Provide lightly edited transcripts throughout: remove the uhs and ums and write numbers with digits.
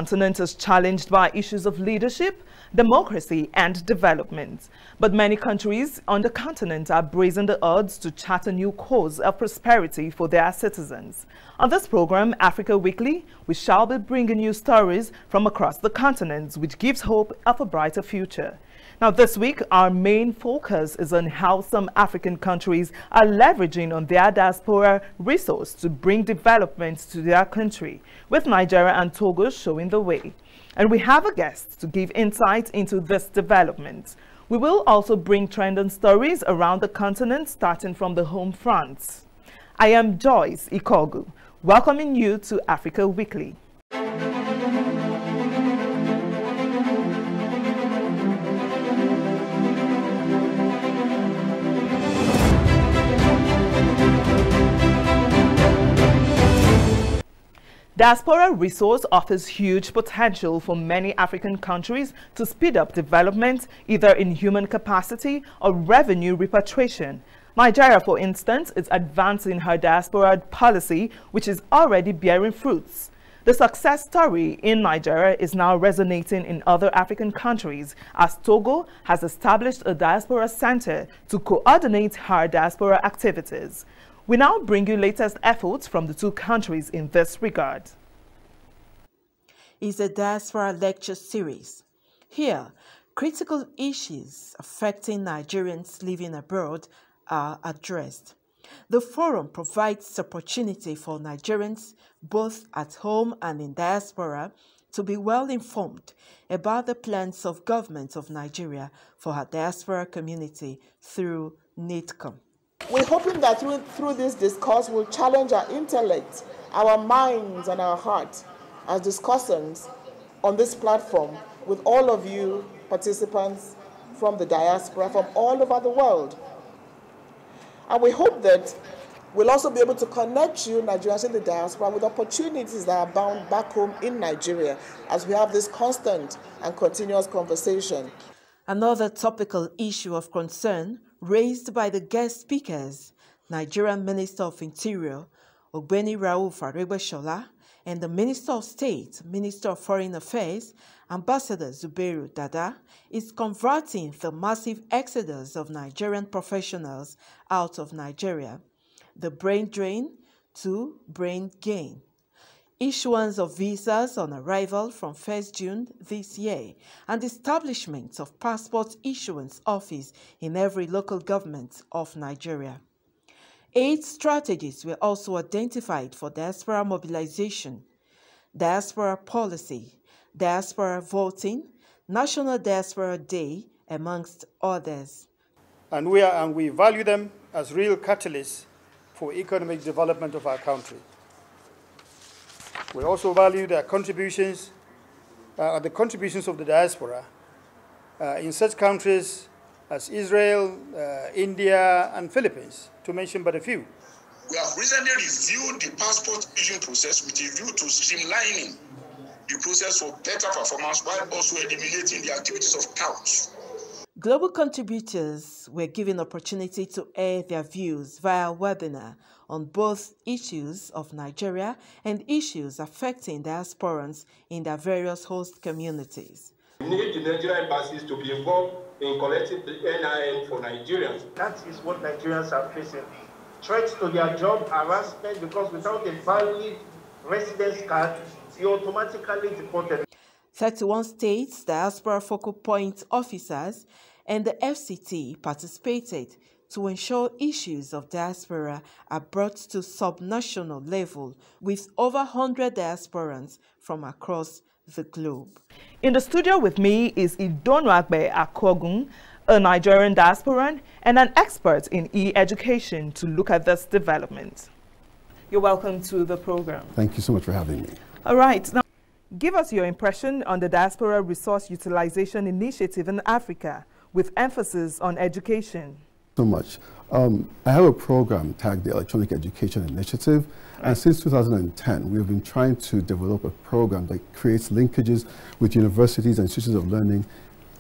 continent is challenged by issues of leadership, democracy and development. But many countries on the continent are braving the odds to chart a new course of prosperity for their citizens. On this program, Africa Weekly, we shall be bringing you stories from across the continent which gives hope of a brighter future. Now this week, our main focus is on how some African countries are leveraging on their diaspora resource to bring development to their country, with Nigeria and Togo showing the way. And we have a guest to give insight into this development. We will also bring trending stories around the continent, starting from the home front. I am Joyce Ikogu, welcoming you to Africa Weekly. Diaspora resource offers huge potential for many African countries to speed up development, either in human capacity or revenue repatriation. Nigeria, for instance, is advancing her diaspora policy, which is already bearing fruits. The success story in Nigeria is now resonating in other African countries, as Togo has established a diaspora center to coordinate her diaspora activities. We now bring you latest efforts from the two countries in this regard. It's a Diaspora lecture series. Here, critical issues affecting Nigerians living abroad are addressed. The forum provides opportunity for Nigerians, both at home and in diaspora, to be well informed about the plans of government of Nigeria for her diaspora community through NIDCOM. We're hoping that through this discourse we'll challenge our intellect, our minds and our hearts as discussants on this platform with all of you participants from the diaspora from all over the world. And we hope that we'll also be able to connect you, Nigerians in the diaspora, with opportunities that are bound back home in Nigeria as we have this constant and continuous conversation. Another topical issue of concern raised by the guest speakers, Nigerian Minister of Interior, Ogbeni Rauf Aregbesola, and the Minister of State, Minister of Foreign Affairs, Ambassador Zubairu Dada, is converting the massive exodus of Nigerian professionals out of Nigeria, the brain drain to brain gain. Issuance of visas on arrival from 1st June this year, and establishment of passport issuance office in every local government of Nigeria. 8 strategies were also identified for diaspora mobilization: diaspora policy, diaspora voting, National Diaspora Day, amongst others. And we value them as real catalysts for economic development of our country. We also value their contributions, the contributions of the diaspora in such countries as Israel, India, and Philippines, to mention but a few. We have recently reviewed the passport issuing process with a view to streamlining the process for better performance while also eliminating the activities of touts. Global contributors were given opportunity to air their views via webinar on both issues of Nigeria and issues affecting diasporans in their various host communities. We need the Nigerian embassies to be involved in collecting the NIN for Nigerians. That is what Nigerians are facing. Threats to their job, harassment, because without a valid residence card, you're automatically deported. 31 states, diaspora focal point officers, and the FCT participated to ensure issues of diaspora are brought to subnational level with over 100 diasporans from across the globe. In the studio with me is Idonuagbe Akogun, a Nigerian diasporan and an expert in e-education, to look at this development. You're welcome to the program. Thank you so much for having me. All right. Now, give us your impression on the Diaspora Resource Utilization Initiative in Africa, with emphasis on education. So much. I have a program tagged the Electronic Education Initiative, and since 2010 we have been trying to develop a program that creates linkages with universities and institutions of learning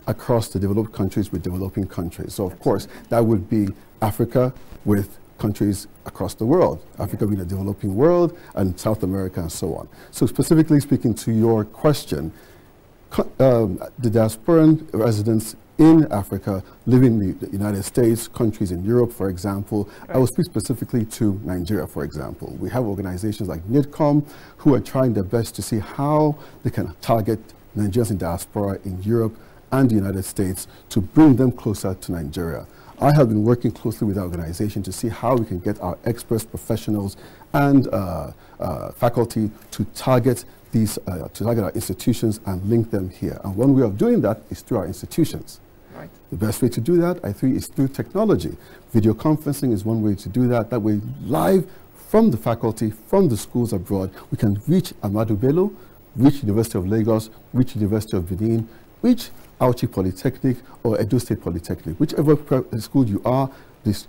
across the developed countries with developing countries. So of course that would be Africa with countries across the world, Africa being a developing world, and South America and so on. So specifically speaking to your question, the diasporan residents in Africa, living in the United States, countries in Europe, for example. I will speak specifically to Nigeria, for example. We have organizations like NIDCOM who are trying their best to see how they can target Nigerians in diaspora in Europe and the United States to bring them closer to Nigeria. I have been working closely with our organization to see how we can get our experts, professionals, and faculty to target our institutions and link them here. And one way of doing that is through our institutions. Right. The best way to do that, I think, is through technology. Video conferencing is one way to do that. That way, live from the faculty, from the schools abroad, we can reach Ahmadu Bello, reach University of Lagos, reach University of Benin, reach Auchi Polytechnic or Edo State Polytechnic. Whichever school you are,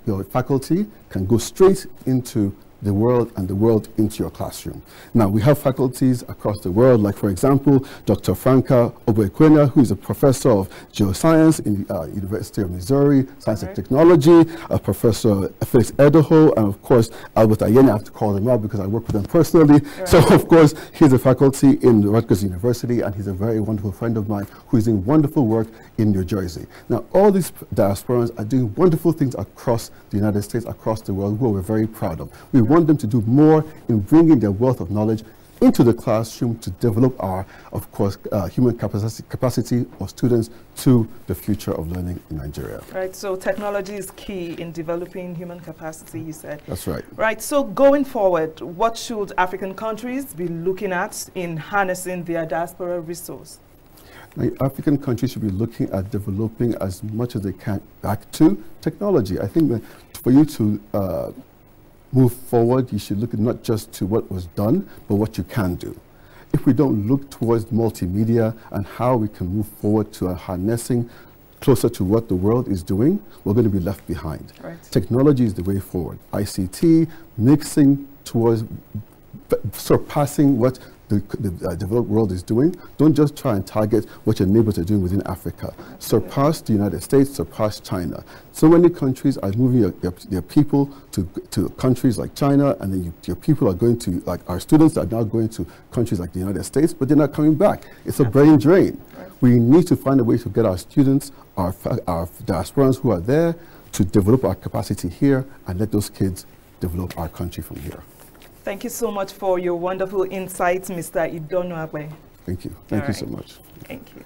your faculty can go straight into the world and the world into your classroom. Now, we have faculties across the world, like, for example, Dr. Franca Obuekwena, who is a professor of geoscience in the University of Missouri, Science and Technology, Professor Felix Edoho, and of course, Albert Ayeni. I have to call him out because I work with him personally. So, of course, he's a faculty in Rutgers University, and he's a very wonderful friend of mine who is doing wonderful work in New Jersey. Now, all these diasporans are doing wonderful things across the United States, across the world, who we're very proud of. We want them to do more in bringing their wealth of knowledge into the classroom to develop our, of course, human capacity of students to the future of learning in Nigeria. Right, so technology is key in developing human capacity, you said. That's right. Right, so going forward, what should African countries be looking at in harnessing their diaspora resource? Now, African countries should be looking at developing as much as they can back to technology. I think that for you to move forward, you should look at not just to what was done, but what you can do. If we don't look towards multimedia and how we can move forward to harnessing closer to what the world is doing, we're going to be left behind. Right. Technology is the way forward. ICT, mixing towards surpassing what the developed world is doing. Don't just try and target what your neighbors are doing within Africa. Surpass the United States, surpass China. So many countries are moving their people to countries like China, and then your people are going to, like our students are now going to countries like the United States, but they're not coming back. It's a brain drain. We need to find a way to get our students, our diasporans who are there, to develop our capacity here and let those kids develop our country from here. Thank you so much for your wonderful insights, Mr. Idonuagbe. Thank you. Thank you so much. Thank you.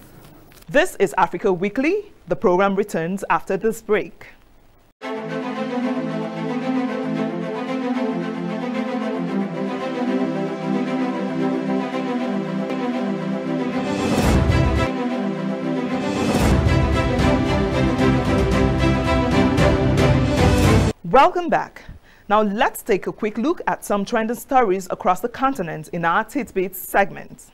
This is Africa Weekly. The program returns after this break. Welcome back. Now let's take a quick look at some trending stories across the continent in our Tidbits segment.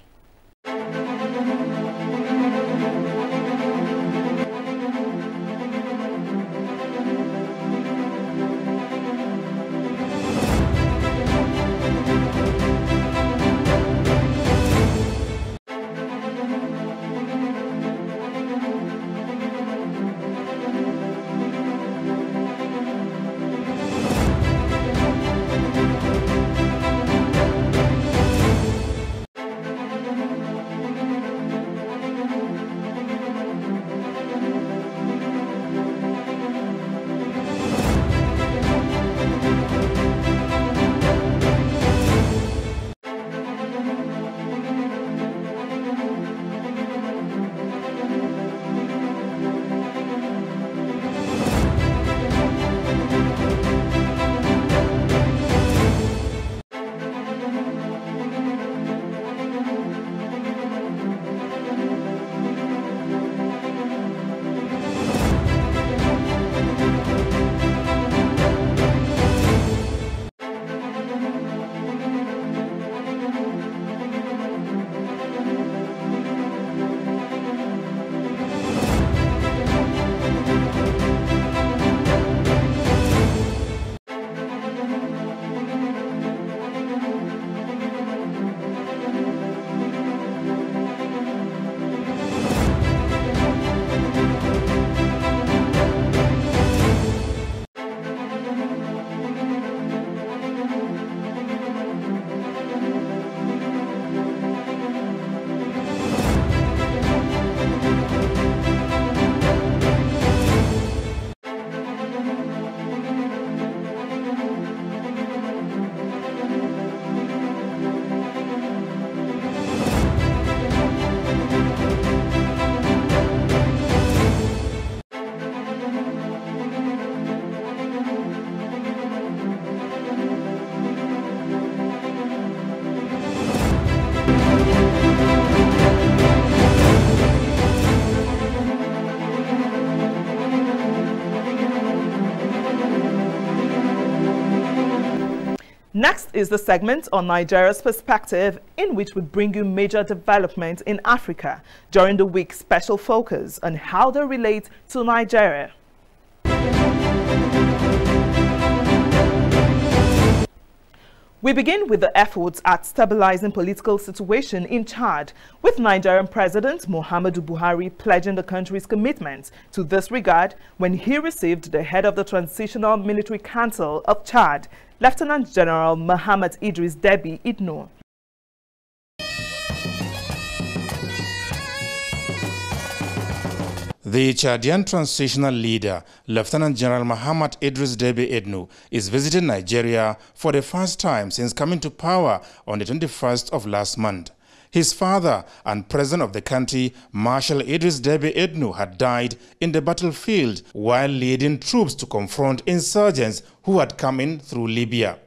Next is the segment on Nigeria's perspective, in which we bring you major developments in Africa during the week's special focus on how they relate to Nigeria. We begin with the efforts at stabilizing political situation in Chad, with Nigerian President Muhammadu Buhari pledging the country's commitment to this regard when he received the head of the Transitional Military Council of Chad, Lieutenant General Muhammad Idris Deby Itno. The Chadian transitional leader, Lieutenant General Muhammad Idris Deby Itno, is visiting Nigeria for the first time since coming to power on the 21st of last month. His father and president of the country, Marshal Idris Deby Itno, had died in the battlefield while leading troops to confront insurgents who had come in through Libya.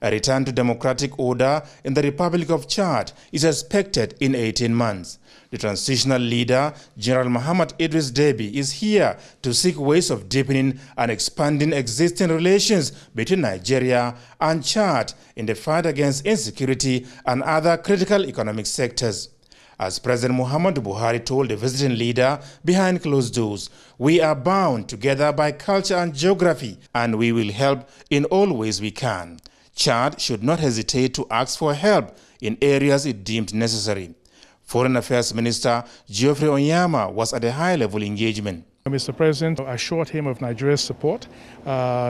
A return to democratic order in the Republic of Chad is expected in 18 months. The transitional leader, General Muhammad Idris Deby, is here to seek ways of deepening and expanding existing relations between Nigeria and Chad in the fight against insecurity and other critical economic sectors. As President Muhammadu Buhari told the visiting leader behind closed doors, we are bound together by culture and geography, and we will help in all ways we can. Chad should not hesitate to ask for help in areas it deemed necessary. Foreign Affairs Minister Geoffrey Onyama was at a high-level engagement. Mr. President assured him of Nigeria's support.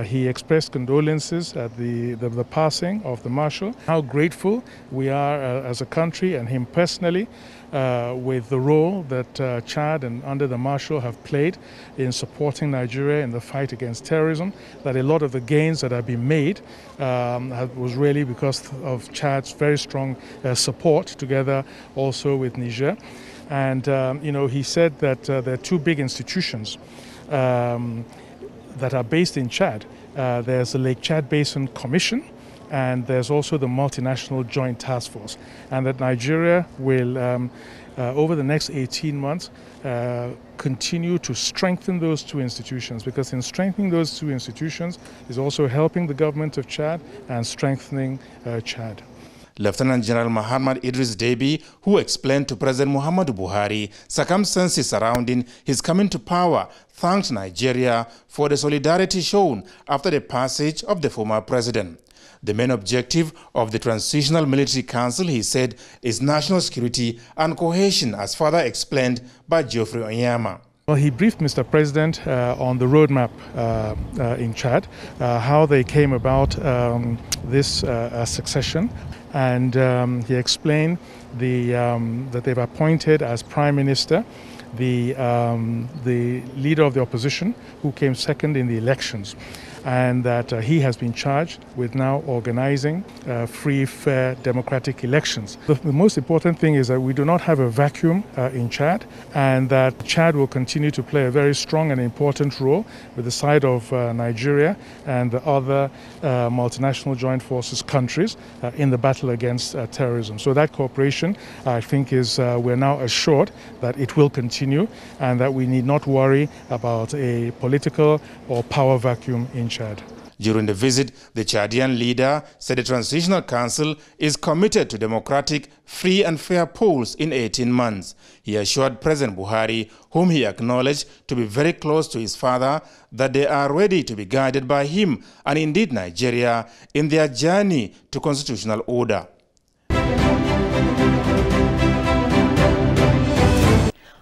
He expressed condolences at the passing of the Marshal. How grateful we are as a country and him personally with the role that Chad and under the Marshal have played in supporting Nigeria in the fight against terrorism, that a lot of the gains that have been made was really because of Chad's very strong support together also with Niger. And, he said that there are two big institutions that are based in Chad. There's the Lake Chad Basin Commission, and there's also the Multinational Joint Task Force. And that Nigeria will, over the next 18 months, continue to strengthen those two institutions, because in strengthening those two institutions is also helping the government of Chad and strengthening Chad. Lieutenant General Muhammad Idris Deby, who explained to President Muhammadu Buhari circumstances surrounding his coming to power, thanked Nigeria for the solidarity shown after the passage of the former president. The main objective of the Transitional Military Council, he said, is national security and cohesion, as further explained by Geoffrey Onyama. Well, he briefed Mr. President on the roadmap in Chad, how they came about this succession, and he explained that they've appointed as Prime Minister the leader of the opposition who came second in the elections, and that he has been charged with now organizing free, fair, democratic elections. The most important thing is that we do not have a vacuum in Chad, and that Chad will continue to play a very strong and important role with the side of Nigeria and the other multinational joint forces countries in the battle against terrorism. So that cooperation, I think, is we're now assured that it will continue, and that we need not worry about a political or power vacuum in Chad. During the visit, the Chadian leader said the Transitional Council is committed to democratic, free and fair polls in 18 months. He assured President Buhari, whom he acknowledged to be very close to his father, that they are ready to be guided by him and indeed Nigeria in their journey to constitutional order.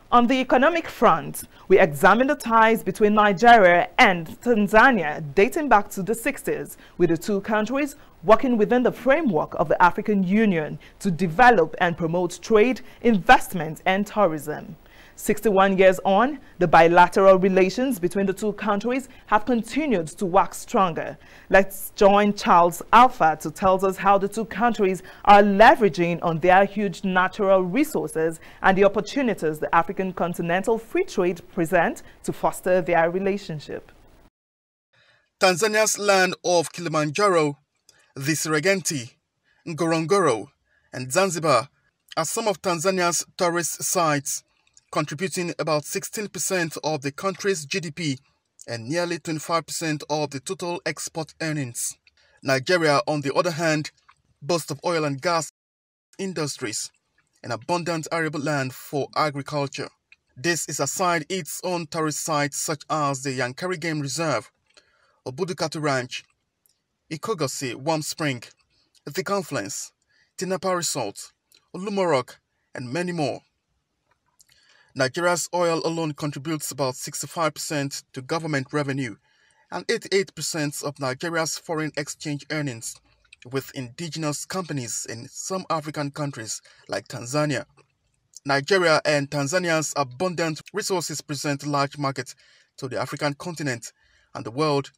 On the economic front, we examine the ties between Nigeria and Tanzania dating back to the 60s, with the two countries working within the framework of the African Union to develop and promote trade, investment and tourism. 61 years on, the bilateral relations between the two countries have continued to wax stronger. Let's join Charles Alpha to tell us how the two countries are leveraging on their huge natural resources and the opportunities the African continental free trade present to foster their relationship. Tanzania's land of Kilimanjaro, the Serengeti, Ngorongoro, and Zanzibar are some of Tanzania's tourist sites, contributing about 16% of the country's GDP and nearly 25% of the total export earnings. Nigeria, on the other hand, boasts of oil and gas industries and abundant arable land for agriculture. This is aside its own tourist sites such as the Yankari Game Reserve, Obudukatu Ranch, Ikogosi Warm Spring, The Confluence, Tinapa Resort, Olumorok, and many more. Nigeria's oil alone contributes about 65% to government revenue and 88% of Nigeria's foreign exchange earnings, with indigenous companies in some African countries like Tanzania. Nigeria and Tanzania's abundant resources present large markets to the African continent and the world,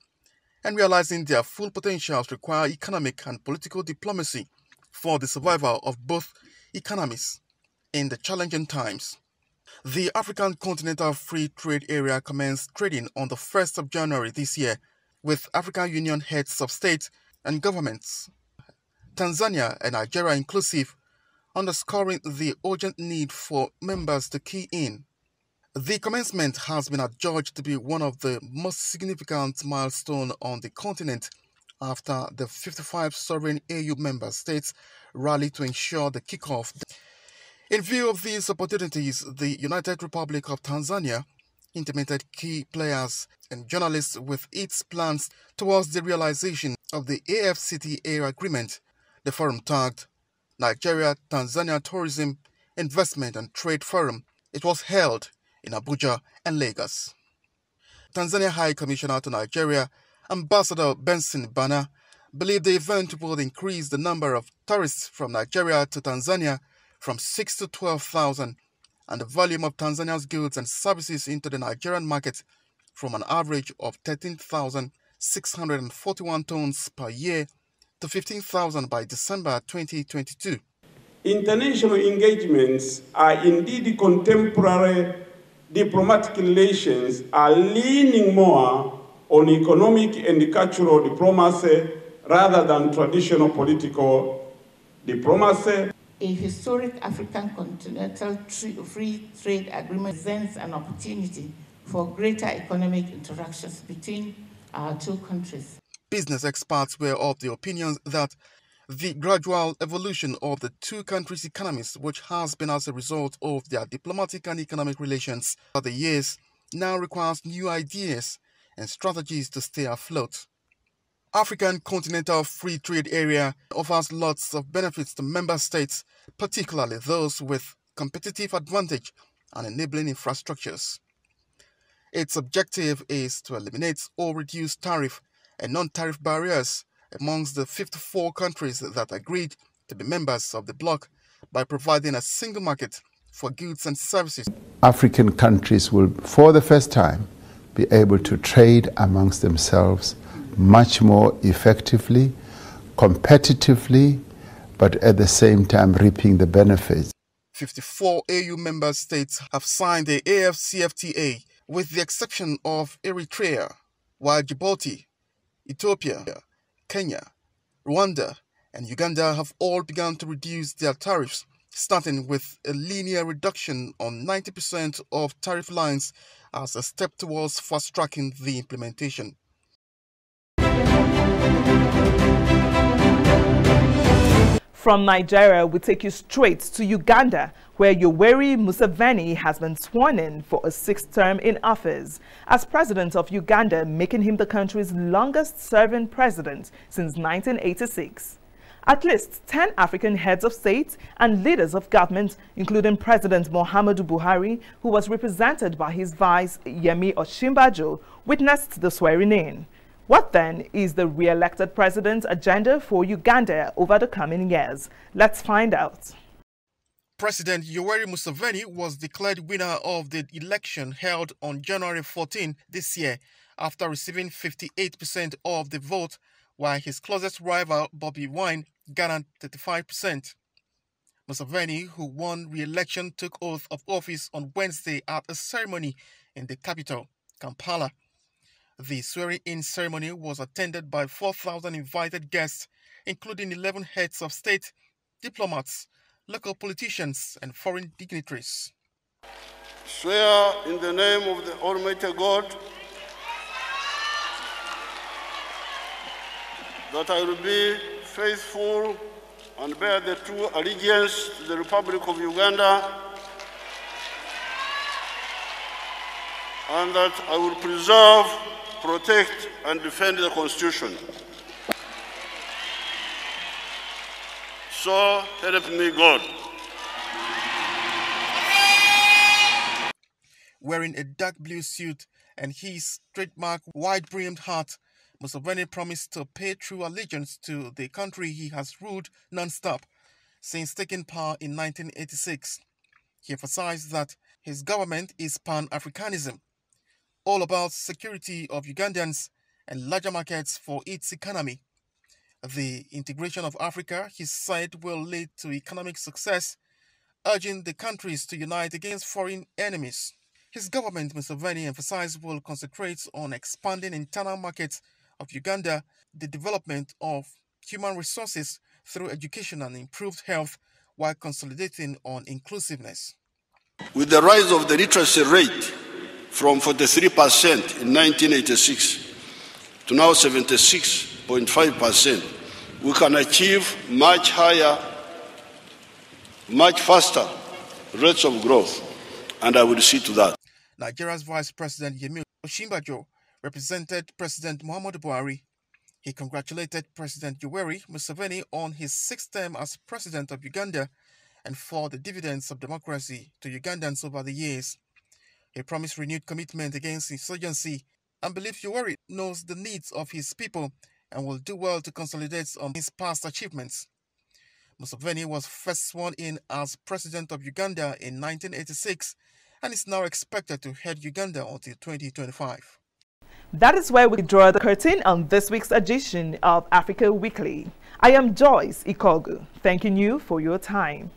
and realizing their full potentials require economic and political diplomacy for the survival of both economies in the challenging times. The African Continental Free Trade Area commenced trading on the 1st of January this year with African Union heads of state and governments, Tanzania and Nigeria inclusive, underscoring the urgent need for members to key in. The commencement has been adjudged to be one of the most significant milestones on the continent after the 55 sovereign AU member states rallied to ensure the kickoff. In view of these opportunities, the United Republic of Tanzania intimated key players and journalists with its plans towards the realization of the AfCFTA agreement. The forum tagged Nigeria-Tanzania Tourism, Investment and Trade Forum. It was held in Abuja and Lagos. Tanzania High Commissioner to Nigeria, Ambassador Benson Bana, believed the event would increase the number of tourists from Nigeria to Tanzania from 6 to 12,000 and the volume of Tanzania's goods and services into the Nigerian market from an average of 13,641 tons per year to 15,000 by December 2022. International engagements are indeed contemporary diplomatic relations are leaning more on economic and cultural diplomacy rather than traditional political diplomacy. A historic African Continental Free Trade Agreement presents an opportunity for greater economic interactions between our two countries. Business experts were of the opinion that the gradual evolution of the two countries' economies, which has been as a result of their diplomatic and economic relations over the years, now requires new ideas and strategies to stay afloat. African Continental Free Trade Area offers lots of benefits to member states, particularly those with competitive advantage and enabling infrastructures. Its objective is to eliminate or reduce tariff and non-tariff barriers amongst the 54 countries that agreed to be members of the bloc by providing a single market for goods and services. African countries will, for the first time, be able to trade amongst themselves much more effectively, competitively, but at the same time reaping the benefits. 54 AU member states have signed the AfCFTA, with the exception of Eritrea, while Djibouti, Ethiopia, Kenya, Rwanda, and Uganda have all begun to reduce their tariffs, starting with a linear reduction on 90% of tariff lines as a step towards fast-tracking the implementation. From Nigeria, we take you straight to Uganda, where Yoweri Museveni has been sworn in for a 6th term in office as president of Uganda, making him the country's longest-serving president since 1986. At least 10 African heads of state and leaders of government, including President Muhammadu Buhari, who was represented by his vice Yemi Osinbajo, witnessed the swearing-in. What then is the re-elected president's agenda for Uganda over the coming years? Let's find out. President Yoweri Museveni was declared winner of the election held on January 14 this year after receiving 58% of the vote, while his closest rival, Bobi Wine, garnered 35%. Museveni, who won re-election, took oath of office on Wednesday at a ceremony in the capital, Kampala. The swearing-in ceremony was attended by 4,000 invited guests, including 11 heads of state, diplomats, local politicians, and foreign dignitaries. Swear in the name of the Almighty God that I will be faithful and bear the true allegiance to the Republic of Uganda, and that I will preserve, protect, and defend the Constitution. So help me God. Wearing a dark blue suit and his trademark wide-brimmed hat, Museveni promised to pay true allegiance to the country he has ruled non-stop since taking power in 1986. He emphasized that his government is Pan-Africanism, all about security of Ugandans and larger markets for its economy. The integration of Africa, he said, will lead to economic success, urging the countries to unite against foreign enemies. His government, Museveni emphasized, will concentrate on expanding internal markets of Uganda, the development of human resources through education and improved health, while consolidating on inclusiveness. With the rise of the literacy rate from 43% in 1986 to now 76.5%, we can achieve much higher, much faster rates of growth, and I will see to that. Nigeria's Vice President Yemi Osinbajo represented President Muhammadu Buhari. He congratulated President Yoweri Museveni on his sixth term as President of Uganda and for the dividends of democracy to Ugandans over the years. He promised renewed commitment against insurgency and believed Yoweri knows the needs of his people and will do well to consolidate on his past achievements. Museveni was first sworn in as President of Uganda in 1986 and is now expected to head Uganda until 2025. That is where we draw the curtain on this week's edition of Africa Weekly. I am Joyce Ikogu, thanking you for your time.